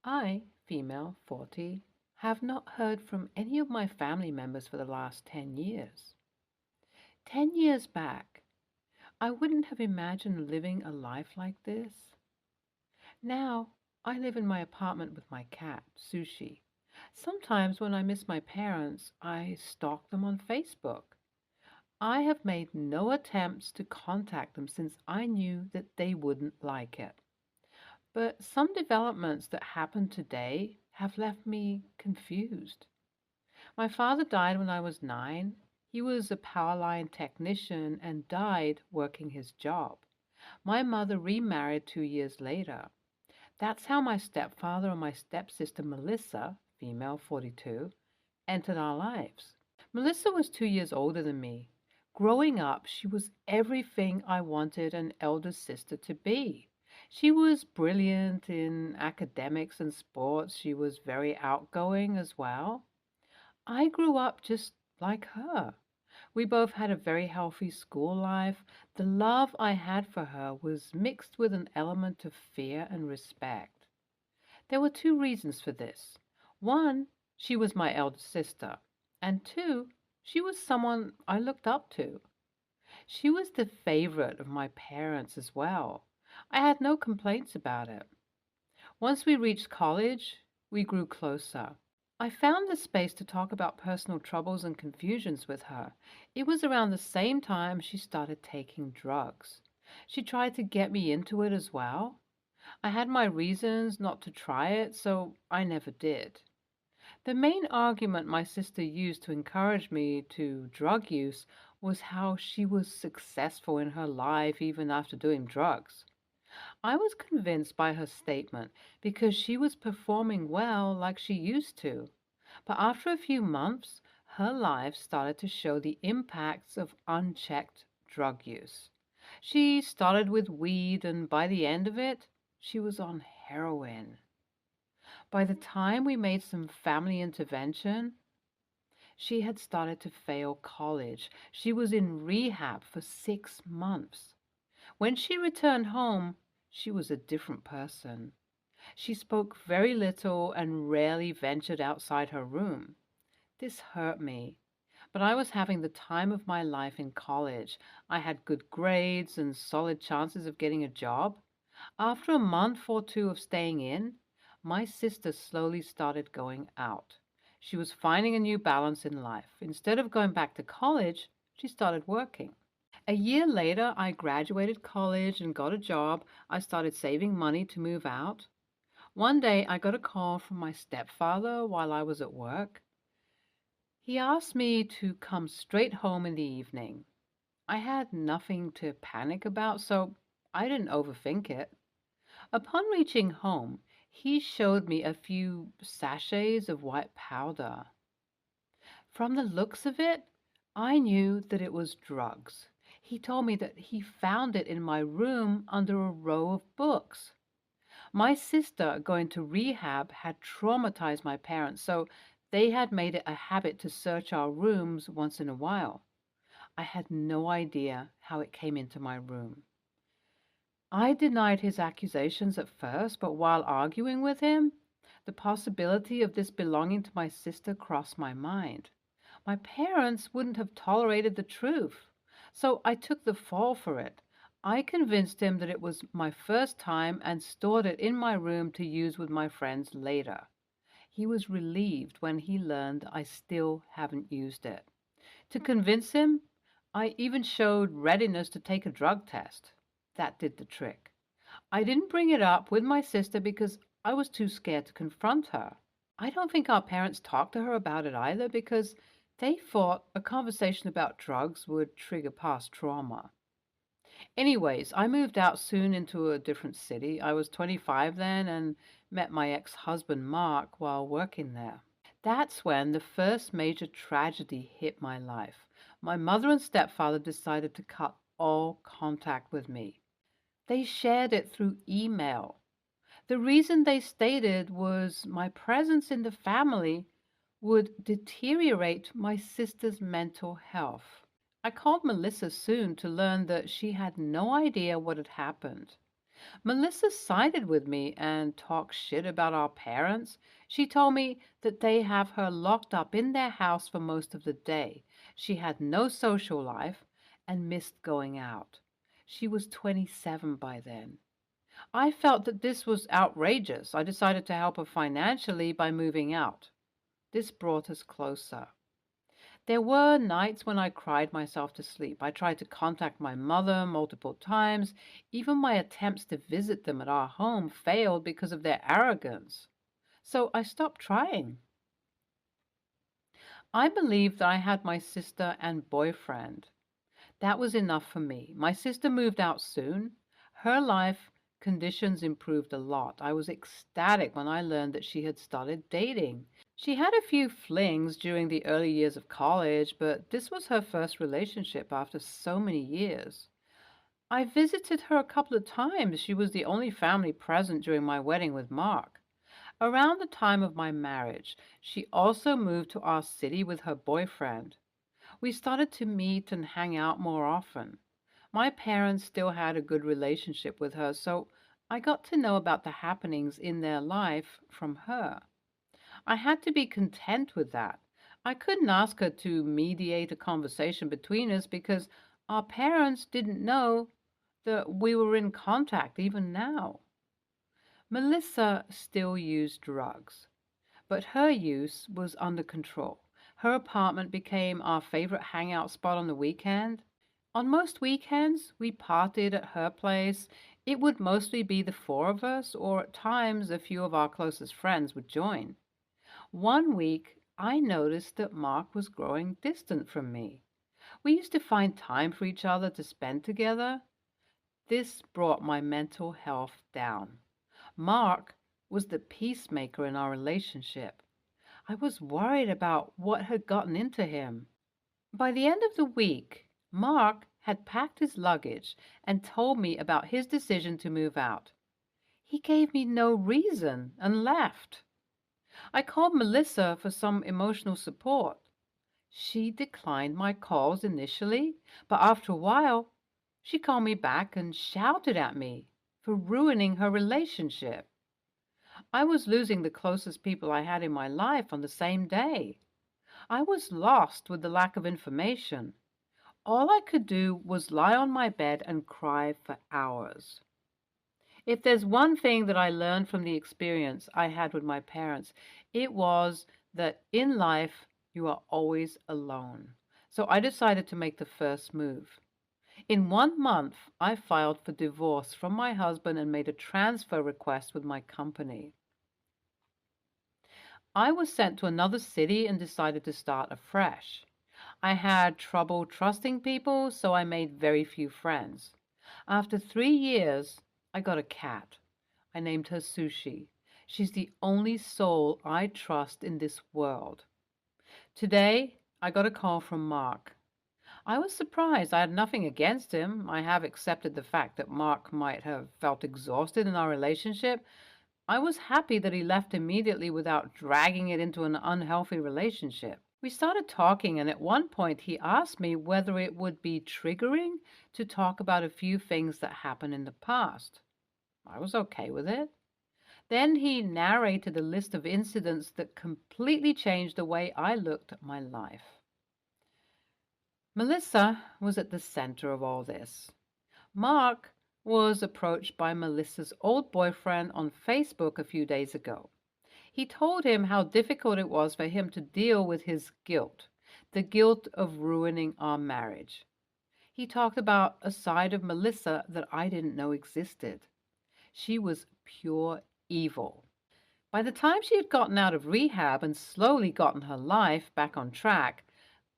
I, female 40, have not heard from any of my family members for the last 10 years. 10 years back, I wouldn't have imagined living a life like this. Now, I live in my apartment with my cat, Sushi. Sometimes when I miss my parents, I stalk them on Facebook. I have made no attempts to contact them since I knew that they wouldn't like it. But some developments that happened today have left me confused. My father died when I was 9. He was a power line technician and died working his job. My mother remarried 2 years later. That's how my stepfather and my stepsister Melissa, female 42, entered our lives. Melissa was 2 years older than me. Growing up, she was everything I wanted an elder sister to be. She was brilliant in academics and sports. She was very outgoing as well. I grew up just like her. We both had a very healthy school life. The love I had for her was mixed with an element of fear and respect. There were two reasons for this. One, she was my elder sister, and two, she was someone I looked up to. She was the favorite of my parents as well. I had no complaints about it. Once we reached college, we grew closer. I found the space to talk about personal troubles and confusions with her. It was around the same time she started taking drugs. She tried to get me into it as well. I had my reasons not to try it, so I never did. The main argument my sister used to encourage me to drug use was how she was successful in her life even after doing drugs. I was convinced by her statement because she was performing well like she used to. But after a few months, her life started to show the impacts of unchecked drug use. She started with weed, and by the end of it, she was on heroin. By the time we made some family intervention, she had started to fail college. She was in rehab for 6 months. When she returned home, she was a different person. She spoke very little and rarely ventured outside her room. This hurt me. But I was having the time of my life in college. I had good grades and solid chances of getting a job. After a month or two of staying in, my sister slowly started going out. She was finding a new balance in life. Instead of going back to college, she started working. A year later, I graduated college and got a job. I started saving money to move out. One day, I got a call from my stepfather while I was at work. He asked me to come straight home in the evening. I had nothing to panic about, so I didn't overthink it. Upon reaching home, he showed me a few sachets of white powder. From the looks of it, I knew that it was drugs. He told me that he found it in my room under a row of books. My sister going to rehab had traumatized my parents, so they had made it a habit to search our rooms once in a while. I had no idea how it came into my room. I denied his accusations at first, but while arguing with him, the possibility of this belonging to my sister crossed my mind. My parents wouldn't have tolerated the truth, so I took the fall for it. I convinced him that it was my first time and stored it in my room to use with my friends later. He was relieved when he learned I still haven't used it. To convince him, I even showed readiness to take a drug test. That did the trick. I didn't bring it up with my sister because I was too scared to confront her. I don't think our parents talked to her about it either because they thought a conversation about drugs would trigger past trauma. Anyways, I moved out soon into a different city. I was 25 then and met my ex-husband Mark while working there. That's when the first major tragedy hit my life. My mother and stepfather decided to cut all contact with me. They shared it through email. The reason they stated was my presence in the family would deteriorate my sister's mental health. I called Melissa soon to learn that she had no idea what had happened. Melissa sided with me and talked shit about our parents. She told me that they have her locked up in their house for most of the day. She had no social life and missed going out. She was 27 by then. I felt that this was outrageous. I decided to help her financially by moving out. This brought us closer. There were nights when I cried myself to sleep. I tried to contact my mother multiple times. Even my attempts to visit them at our home failed because of their arrogance. So I stopped trying. I believed that I had my sister and boyfriend. That was enough for me. My sister moved out soon. Her life conditions improved a lot. I was ecstatic when I learned that she had started dating. She had a few flings during the early years of college, but this was her first relationship after so many years. I visited her a couple of times. She was the only family present during my wedding with Mark. Around the time of my marriage, she also moved to our city with her boyfriend. We started to meet and hang out more often. My parents still had a good relationship with her, so I got to know about the happenings in their life from her. I had to be content with that. I couldn't ask her to mediate a conversation between us because our parents didn't know that we were in contact even now. Melissa still used drugs, but her use was under control. Her apartment became our favorite hangout spot on the weekend. On most weekends, we partied at her place. It would mostly be the four of us, or at times a few of our closest friends would join. One week, I noticed that Mark was growing distant from me. We used to find time for each other to spend together. This brought my mental health down. Mark was the peacemaker in our relationship. I was worried about what had gotten into him. By the end of the week, Mark had packed his luggage and told me about his decision to move out. He gave me no reason and left. I called Melissa for some emotional support. She declined my calls initially, but after a while, she called me back and shouted at me for ruining her relationship. I was losing the closest people I had in my life on the same day. I was lost with the lack of information. All I could do was lie on my bed and cry for hours. If there's one thing that I learned from the experience I had with my parents, it was that in life you are always alone. So I decided to make the first move. In 1 month, I filed for divorce from my husband and made a transfer request with my company. I was sent to another city and decided to start afresh. I had trouble trusting people, so I made very few friends. After 3 years, I got a cat. I named her Sushi. She's the only soul I trust in this world. Today, I got a call from Mark. I was surprised. I had nothing against him. I have accepted the fact that Mark might have felt exhausted in our relationship. I was happy that he left immediately without dragging it into an unhealthy relationship. We started talking, and at one point he asked me whether it would be triggering to talk about a few things that happened in the past. I was okay with it. Then he narrated a list of incidents that completely changed the way I looked at my life. Melissa was at the center of all this. Mark was approached by Melissa's old boyfriend on Facebook a few days ago. He told him how difficult it was for him to deal with his guilt, the guilt of ruining our marriage. He talked about a side of Melissa that I didn't know existed. She was pure evil. By the time she had gotten out of rehab and slowly gotten her life back on track,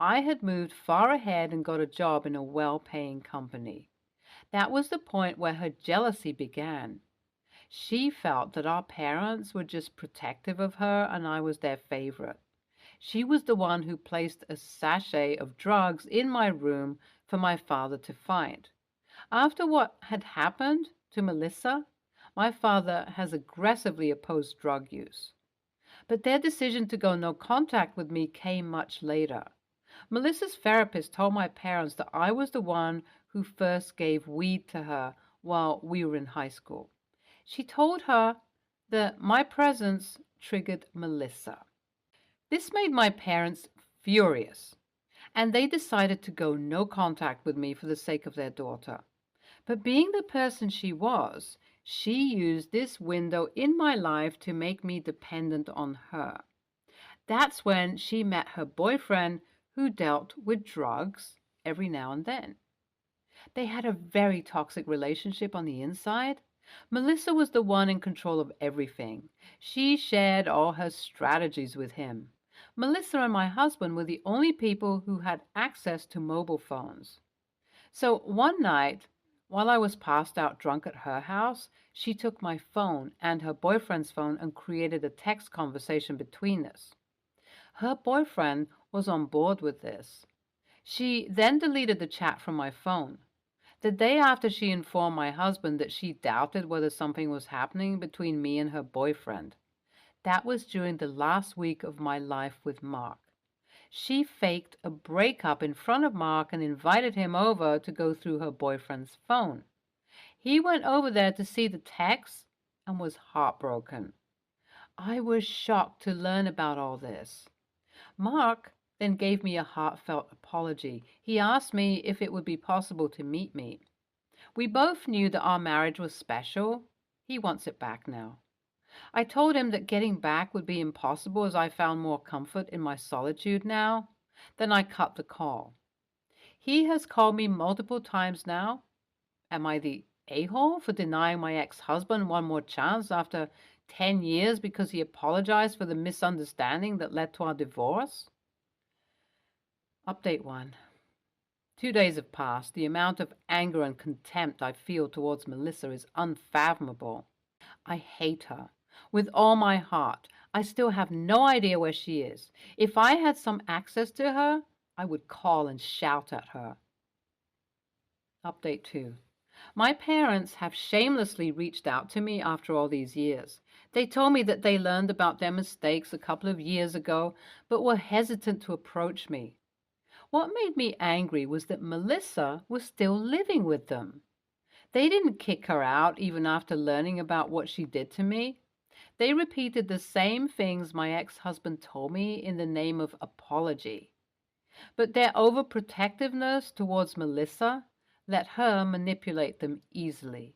I had moved far ahead and got a job in a well-paying company. That was the point where her jealousy began. She felt that our parents were just protective of her and I was their favorite. She was the one who placed a sachet of drugs in my room for my father to find. After what had happened to Melissa, my father has aggressively opposed drug use. But their decision to go no contact with me came much later. Melissa's therapist told my parents that I was the one who first gave weed to her while we were in high school. She told her that my presence triggered Melissa. This made my parents furious, and they decided to go no contact with me for the sake of their daughter. But being the person she was, she used this window in my life to make me dependent on her. That's when she met her boyfriend, who dealt with drugs every now and then. They had a very toxic relationship on the inside. Melissa was the one in control of everything. She shared all her strategies with him. Melissa and my husband were the only people who had access to mobile phones. So one night, while I was passed out drunk at her house, she took my phone and her boyfriend's phone and created a text conversation between us. Her boyfriend was on board with this. She then deleted the chat from my phone. The day after she informed my husband that she doubted whether something was happening between me and her boyfriend. That was during the last week of my life with Mark. She faked a breakup in front of Mark and invited him over to go through her boyfriend's phone. He went over there to see the text and was heartbroken. I was shocked to learn about all this. Mark then gave me a heartfelt apology. He asked me if it would be possible to meet me. We both knew that our marriage was special. He wants it back now. I told him that getting back would be impossible as I found more comfort in my solitude now. Then I cut the call. He has called me multiple times now. Am I the a-hole for denying my ex-husband one more chance after 10 years because he apologized for the misunderstanding that led to our divorce? Update 1. 2 days have passed. The amount of anger and contempt I feel towards Melissa is unfathomable. I hate her. With all my heart, I still have no idea where she is. If I had some access to her, I would call and shout at her. Update 2. My parents have shamelessly reached out to me after all these years. They told me that they learned about their mistakes a couple of years ago, but were hesitant to approach me. What made me angry was that Melissa was still living with them. They didn't kick her out even after learning about what she did to me. They repeated the same things my ex-husband told me in the name of apology. But their overprotectiveness towards Melissa let her manipulate them easily.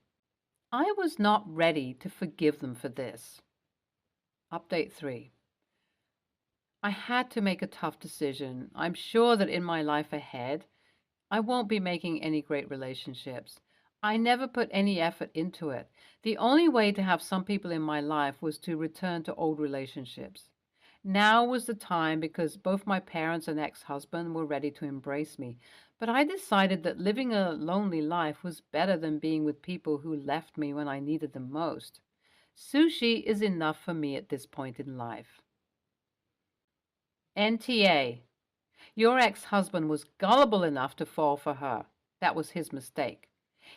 I was not ready to forgive them for this. Update 3. I had to make a tough decision. I'm sure that in my life ahead, I won't be making any great relationships. I never put any effort into it. The only way to have some people in my life was to return to old relationships. Now was the time because both my parents and ex-husband were ready to embrace me. But I decided that living a lonely life was better than being with people who left me when I needed them most. Sushi is enough for me at this point in life. NTA. Your ex-husband was gullible enough to fall for her. That was his mistake.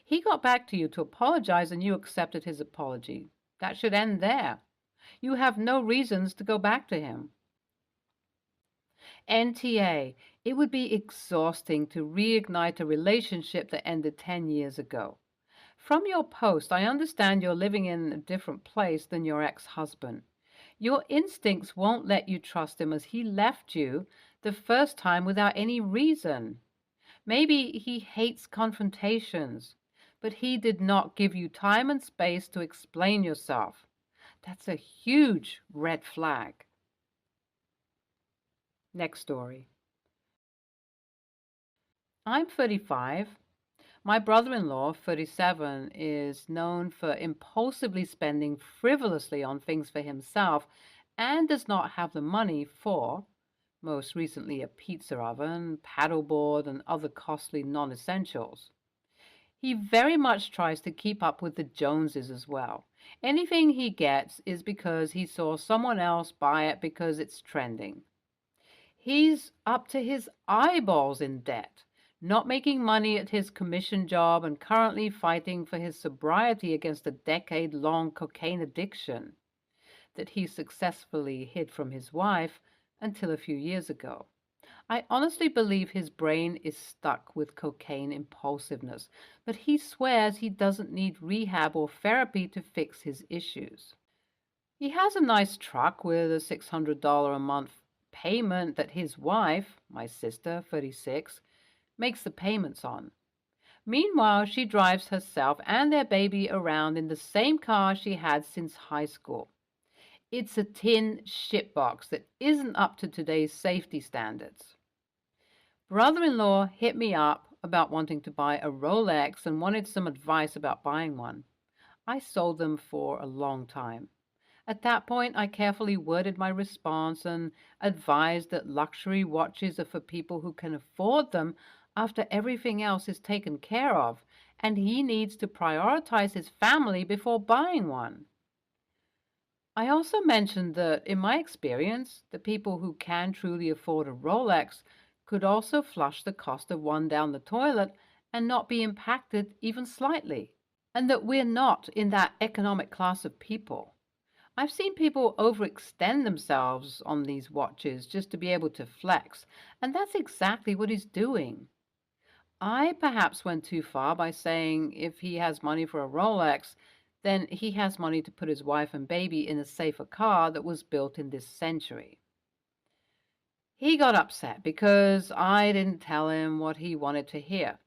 He got back to you to apologize and you accepted his apology. That should end there. You have no reasons to go back to him. NTA. It would be exhausting to reignite a relationship that ended 10 years ago. From your post, I understand you're living in a different place than your ex-husband. Your instincts won't let you trust him as he left you the first time without any reason. Maybe he hates confrontations, but he did not give you time and space to explain yourself. That's a huge red flag. Next story. I'm 35. My brother-in-law, 37, is known for impulsively spending frivolously on things for himself and does not have the money for, most recently, a pizza oven, paddleboard, and other costly non-essentials. He very much tries to keep up with the Joneses as well. Anything he gets is because he saw someone else buy it because it's trending. He's up to his eyeballs in debt, not making money at his commission job and currently fighting for his sobriety against a decade-long cocaine addiction that he successfully hid from his wife until a few years ago. I honestly believe his brain is stuck with cocaine impulsiveness, but he swears he doesn't need rehab or therapy to fix his issues. He has a nice truck with a $600 a month payment that his wife, my sister, 36, makes the payments on. Meanwhile, she drives herself and their baby around in the same car she had since high school. It's a tin shitbox that isn't up to today's safety standards. Brother-in-law hit me up about wanting to buy a Rolex and wanted some advice about buying one. I sold them for a long time. At that point, I carefully worded my response and advised that luxury watches are for people who can afford them after everything else is taken care of, and he needs to prioritize his family before buying one. I also mentioned that, in my experience, the people who can truly afford a Rolex could also flush the cost of one down the toilet and not be impacted even slightly, and that we're not in that economic class of people. I've seen people overextend themselves on these watches just to be able to flex, and that's exactly what he's doing. I perhaps went too far by saying if he has money for a Rolex, then he has money to put his wife and baby in a safer car that was built in this century. He got upset because I didn't tell him what he wanted to hear.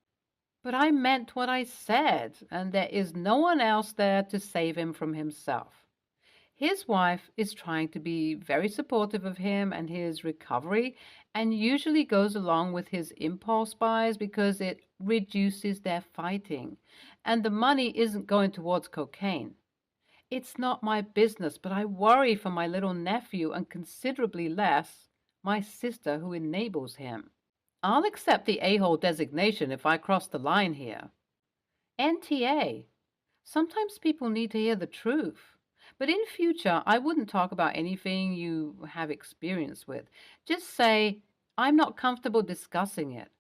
But I meant what I said, and there is no one else there to save him from himself. His wife is trying to be very supportive of him and his recovery and usually goes along with his impulse buys because it reduces their fighting and the money isn't going towards cocaine. It's not my business, but I worry for my little nephew and considerably less my sister who enables him. I'll accept the a-hole designation if I cross the line here. NTA. Sometimes people need to hear the truth. But in future, I wouldn't talk about anything you have experience with. Just say, I'm not comfortable discussing it.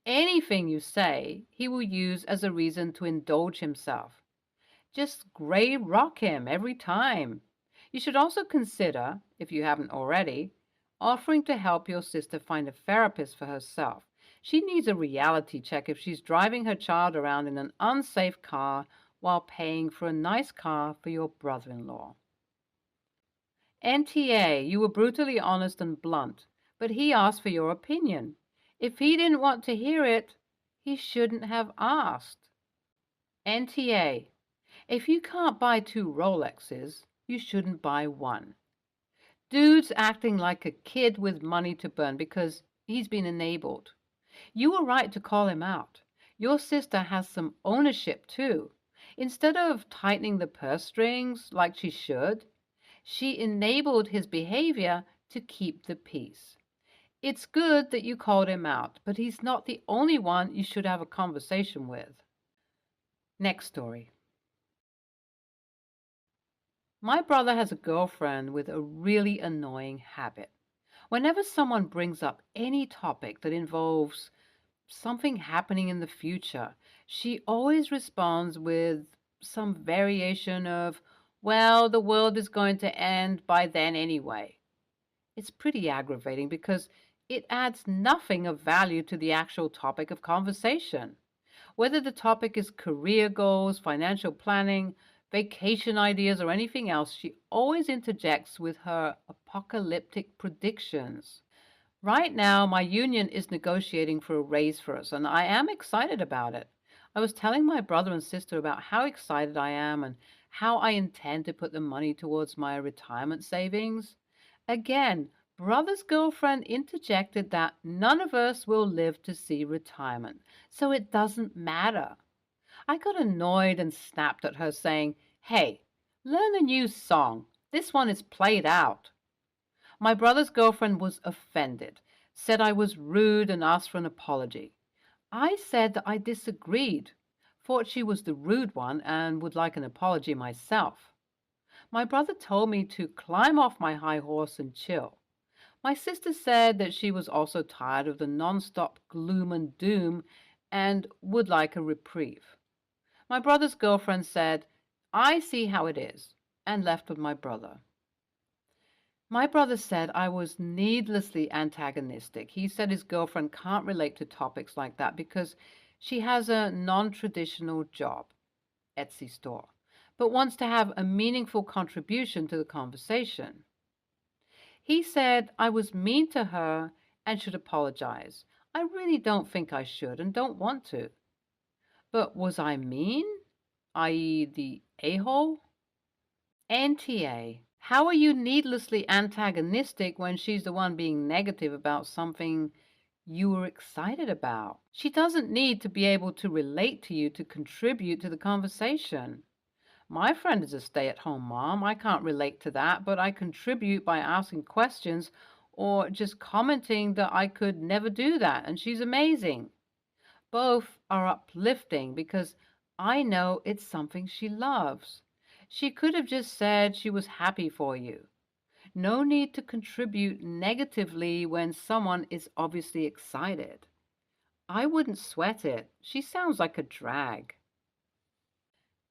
Anything you say, he will use as a reason to indulge himself. Just gray rock him every time. You should also consider, if you haven't already, offering to help your sister find a therapist for herself. She needs a reality check if she's driving her child around in an unsafe car while paying for a nice car for your brother-in-law. NTA, you were brutally honest and blunt, but he asked for your opinion. If he didn't want to hear it, he shouldn't have asked. NTA, if you can't buy two Rolexes, you shouldn't buy one. Dude's acting like a kid with money to burn because he's been enabled. You were right to call him out. Your sister has some ownership too. Instead of tightening the purse strings like she should, she enabled his behavior to keep the peace. It's good that you called him out, but he's not the only one you should have a conversation with. Next story. My brother has a girlfriend with a really annoying habit. Whenever someone brings up any topic that involves something happening in the future, she always responds with some variation of, well, the world is going to end by then anyway. It's pretty aggravating because it adds nothing of value to the actual topic of conversation. Whether the topic is career goals, financial planning, vacation ideas, or anything else, she always interjects with her apocalyptic predictions. Right now, my union is negotiating for a raise for us, and I am excited about it. I was telling my brother and sister about how excited I am and how I intend to put the money towards my retirement savings. Again, brother's girlfriend interjected that none of us will live to see retirement, so it doesn't matter. I got annoyed and snapped at her, saying, Hey, learn a new song. This one is played out. My brother's girlfriend was offended, said I was rude, and asked for an apology. I said that I disagreed, thought she was the rude one, and would like an apology myself. My brother told me to climb off my high horse and chill. My sister said that she was also tired of the non-stop gloom and doom and would like a reprieve. My brother's girlfriend said, I see how it is, and left with my brother. My brother said I was needlessly antagonistic. He said his girlfriend can't relate to topics like that because she has a non-traditional job, Etsy store, but wants to have a meaningful contribution to the conversation. He said I was mean to her and should apologize. I really don't think I should and don't want to. But was I mean? I.e., the a hole? NTA. How are you needlessly antagonistic when she's the one being negative about something you were excited about? She doesn't need to be able to relate to you to contribute to the conversation. My friend is a stay at home mom. I can't relate to that, but I contribute by asking questions or just commenting that I could never do that and she's amazing. Both are uplifting because I know it's something she loves. She could have just said she was happy for you. No need to contribute negatively when someone is obviously excited. I wouldn't sweat it. She sounds like a drag.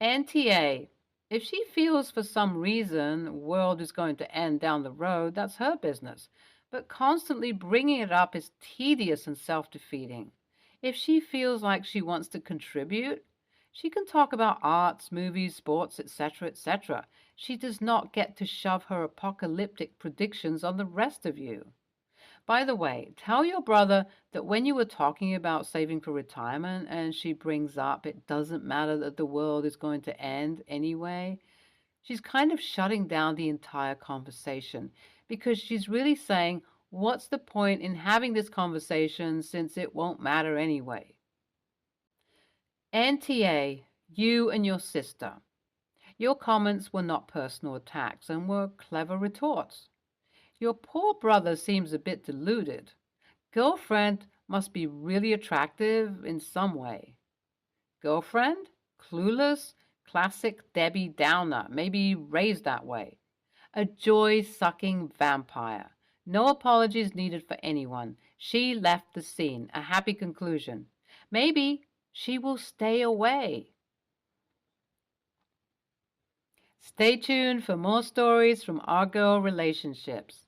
NTA. If she feels for some reason world is going to end down the road, that's her business. But constantly bringing it up is tedious and self-defeating. If she feels like she wants to contribute, she can talk about arts, movies, sports, etc., etc. She does not get to shove her apocalyptic predictions on the rest of you. By the way, tell your brother that when you were talking about saving for retirement and she brings up it doesn't matter that the world is going to end anyway, she's kind of shutting down the entire conversation because she's really saying, what's the point in having this conversation since it won't matter anyway? NTA, you and your sister. Your comments were not personal attacks and were clever retorts. Your poor brother seems a bit deluded. Girlfriend must be really attractive in some way. Girlfriend? Clueless? Classic Debbie Downer, maybe raised that way. A joy-sucking vampire. No apologies needed for anyone. She left the scene. A happy conclusion. Maybe she will stay away. Stay tuned for more stories from our girl relationships.